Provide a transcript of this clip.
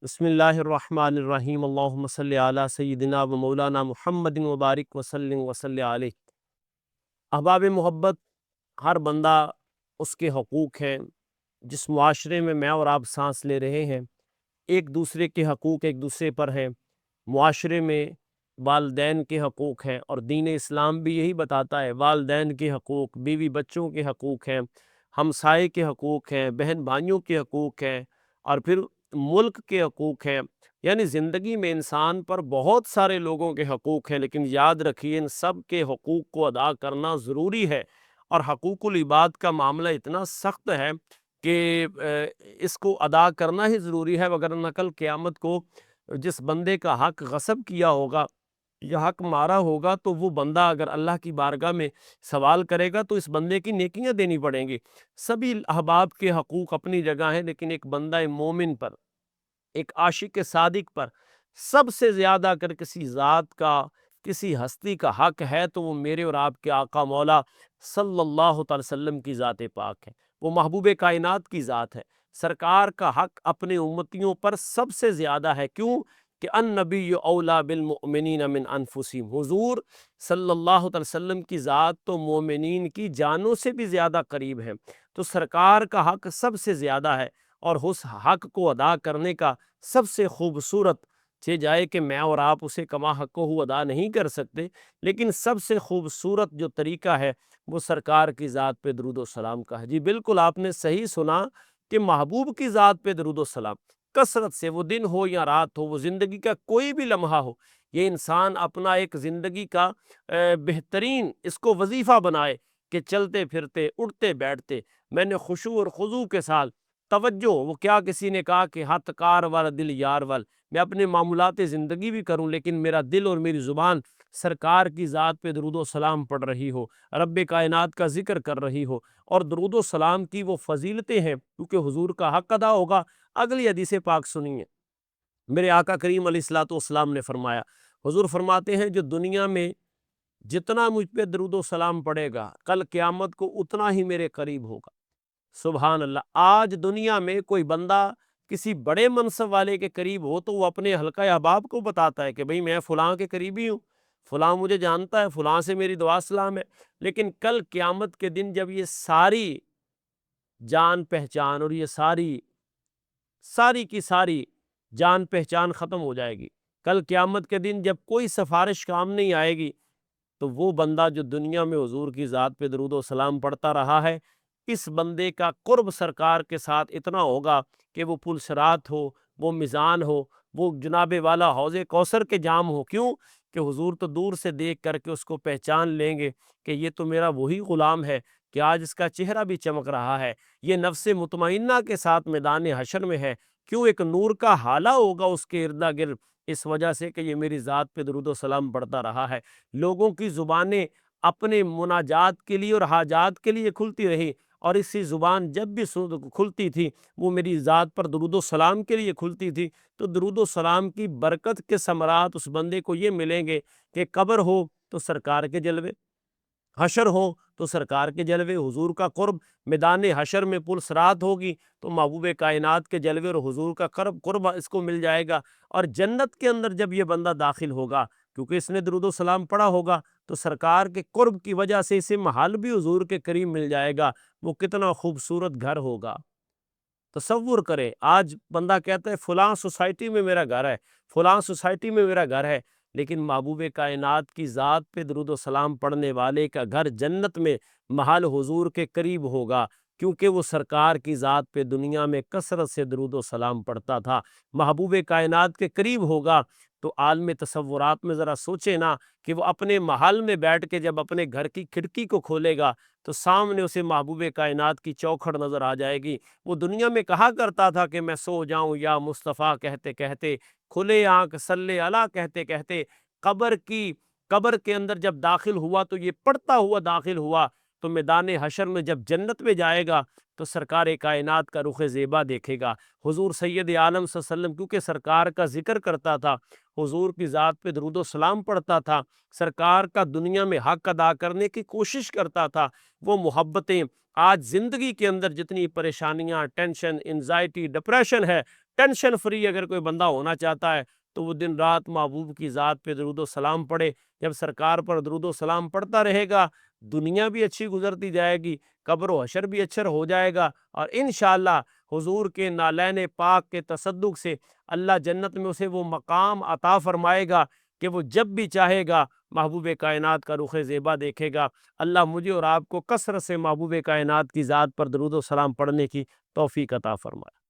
بسم اللہ الرحمن الرحیم، اللہم صلی علی سیدنا و مولانا محمد وبارک وسلم وصلی علیہ۔ احباب محبت، ہر بندہ اس کے حقوق ہیں۔ جس معاشرے میں میں اور آپ سانس لے رہے ہیں، ایک دوسرے کے حقوق ایک دوسرے پر ہیں۔ معاشرے میں والدین کے حقوق ہیں، اور دین اسلام بھی یہی بتاتا ہے، والدین کے حقوق، بیوی بچوں کے حقوق ہیں، ہمسائے کے حقوق ہیں، بہن بھائیوں کے حقوق ہیں، اور پھر ملک کے حقوق ہیں۔ یعنی زندگی میں انسان پر بہت سارے لوگوں کے حقوق ہیں، لیکن یاد رکھیے ان سب کے حقوق کو ادا کرنا ضروری ہے۔ اور حقوق العباد کا معاملہ اتنا سخت ہے کہ اس کو ادا کرنا ہی ضروری ہے، وگرنہ کل قیامت کو جس بندے کا حق غصب کیا ہوگا یا حق مارا ہوگا، تو وہ بندہ اگر اللہ کی بارگاہ میں سوال کرے گا تو اس بندے کی نیکیاں دینی پڑیں گی۔ سبھی احباب کے حقوق اپنی جگہ ہیں، لیکن ایک بندہ مومن پر، ایک عاشق صادق پر سب سے زیادہ اگر کسی ذات کا، کسی ہستی کا حق ہے تو وہ میرے اور آپ کے آقا مولا صلی اللہ تعالی وسلم کی ذات پاک ہے۔ وہ محبوب کائنات کی ذات ہے۔ سرکار کا حق اپنے امتیوں پر سب سے زیادہ ہے۔ کیوں کہ النبی اولا بالمؤمنین من انفسہم، حضور صلی اللہ تعالی وسلم کی ذات تو مومنین کی جانوں سے بھی زیادہ قریب ہے، تو سرکار کا حق سب سے زیادہ ہے۔ اور اس حق کو ادا کرنے کا سب سے خوبصورت، چہ جائے کہ میں اور آپ اسے کما حق ہو ادا نہیں کر سکتے، لیکن سب سے خوبصورت جو طریقہ ہے وہ سرکار کی ذات پہ درود و سلام کا ہے۔ جی بالکل آپ نے صحیح سنا کہ محبوب کی ذات پہ درود و سلام کثرت سے، وہ دن ہو یا رات ہو، وہ زندگی کا کوئی بھی لمحہ ہو، یہ انسان اپنا ایک زندگی کا بہترین اس کو وظیفہ بنائے کہ چلتے پھرتے اٹھتے بیٹھتے میں نے خشوع اور خضوع کے ساتھ توجہ، وہ کیا کسی نے کہا کہ ہاتھ کار والا دل یار وال، میں اپنے معمولات زندگی بھی کروں لیکن میرا دل اور میری زبان سرکار کی ذات پہ درود و سلام پڑھ رہی ہو، رب کائنات کا ذکر کر رہی ہو۔ اور درود و سلام کی وہ فضیلتیں ہیں کیونکہ حضور کا حق ادا ہوگا۔ اگلی حدیث پاک سنیے، میرے آقا کریم علیہ الصلوۃ والسلام نے فرمایا، حضور فرماتے ہیں جو دنیا میں جتنا مجھ پہ درود و سلام پڑے گا، کل قیامت کو اتنا ہی میرے قریب ہوگا۔ سبحان اللہ۔ آج دنیا میں کوئی بندہ کسی بڑے منصب والے کے قریب ہو تو وہ اپنے حلقہ احباب کو بتاتا ہے کہ بھئی میں فلاں کے قریبی ہوں، فلاں مجھے جانتا ہے، فلاں سے میری دعا سلام ہے۔ لیکن کل قیامت کے دن جب یہ ساری جان پہچان اور یہ ساری کی ساری جان پہچان ختم ہو جائے گی، کل قیامت کے دن جب کوئی سفارش کام نہیں آئے گی، تو وہ بندہ جو دنیا میں حضور کی ذات پہ درود و سلام پڑھتا رہا ہے، اس بندے کا قرب سرکار کے ساتھ اتنا ہوگا کہ وہ پل صراط ہو، وہ میزان ہو، وہ جناب والا حوض کوثر کے جام ہو۔ کیوں کہ حضور تو دور سے دیکھ کر کے اس کو پہچان لیں گے کہ یہ تو میرا وہی غلام ہے کہ آج اس کا چہرہ بھی چمک رہا ہے، یہ نفس مطمئنہ کے ساتھ میدان حشر میں ہے۔ کیوں؟ ایک نور کا حالہ ہوگا اس کے اردا گرد، اس وجہ سے کہ یہ میری ذات پہ درود و سلام پڑھتا رہا ہے۔ لوگوں کی زبانیں اپنے مناجات کے لیے اور حاجات کے لیے کھلتی رہی، اور اسی زبان جب بھی کھلتی تھی وہ میری ذات پر درود و سلام کے لیے کھلتی تھی۔ تو درود و سلام کی برکت کے ثمرات اس بندے کو یہ ملیں گے کہ قبر ہو تو سرکار کے جلوے، حشر ہو تو سرکار کے جلوے، حضور کا قرب، میدان حشر میں پل صراط ہوگی تو محبوب کائنات کے جلوے اور حضور کا قرب اس کو مل جائے گا۔ اور جنت کے اندر جب یہ بندہ داخل ہوگا، کیونکہ اس نے درود و سلام پڑھا ہوگا، تو سرکار کے قرب کی وجہ سے اسے محل بھی حضور کے قریب مل جائے گا۔ وہ کتنا خوبصورت گھر ہوگا۔ تصور کرے، آج بندہ کہتا ہے فلاں سوسائٹی میں میرا گھر ہے، فلاں سوسائٹی میں میرا گھر ہے، لیکن محبوب کائنات کی ذات پہ درود و سلام پڑھنے والے کا گھر جنت میں محل حضور کے قریب ہوگا، کیونکہ وہ سرکار کی ذات پہ دنیا میں کثرت سے درود و سلام پڑھتا تھا۔ محبوب کائنات کے قریب ہوگا تو عالم تصورات میں ذرا سوچے نا کہ وہ اپنے محل میں بیٹھ کے جب اپنے گھر کی کھڑکی کو کھولے گا تو سامنے اسے محبوب کائنات کی چوکھٹ نظر آ جائے گی۔ وہ دنیا میں کہا کرتا تھا کہ میں سو جاؤں یا مصطفیٰ کہتے کہتے، کھلے آنکھ صلی اللہ کہتے کہتے، قبر کے اندر جب داخل ہوا تو یہ پڑھتا ہوا داخل ہوا تو میدان حشر میں جب جنت میں جائے گا تو سرکار کائنات کا رخ زیبا دیکھے گا۔ حضور سید عالم صلی اللہ علیہ وسلم کیونکہ سرکار کا ذکر کرتا تھا، حضور کی ذات پہ درود و سلام پڑھتا تھا، سرکار کا دنیا میں حق ادا کرنے کی کوشش کرتا تھا، وہ محبتیں آج زندگی کے اندر جتنی پریشانیاں، ٹینشن، انزائٹی، ڈپریشن ہے، ٹینشن فری اگر کوئی بندہ ہونا چاہتا ہے تو وہ دن رات محبوب کی ذات پہ درود و سلام پڑھے۔ جب سرکار پر درود و سلام پڑھتا رہے گا، دنیا بھی اچھی گزرتی جائے گی، قبر و حشر بھی اچھا ہو جائے گا، اور انشاءاللہ حضور کے نالین پاک کے تصدق سے اللہ جنت میں اسے وہ مقام عطا فرمائے گا کہ وہ جب بھی چاہے گا محبوب کائنات کا رخ زیبا دیکھے گا۔ اللہ مجھے اور آپ کو کثرت سے محبوب کائنات کی ذات پر درود و سلام پڑھنے کی توفیق عطا فرمائے۔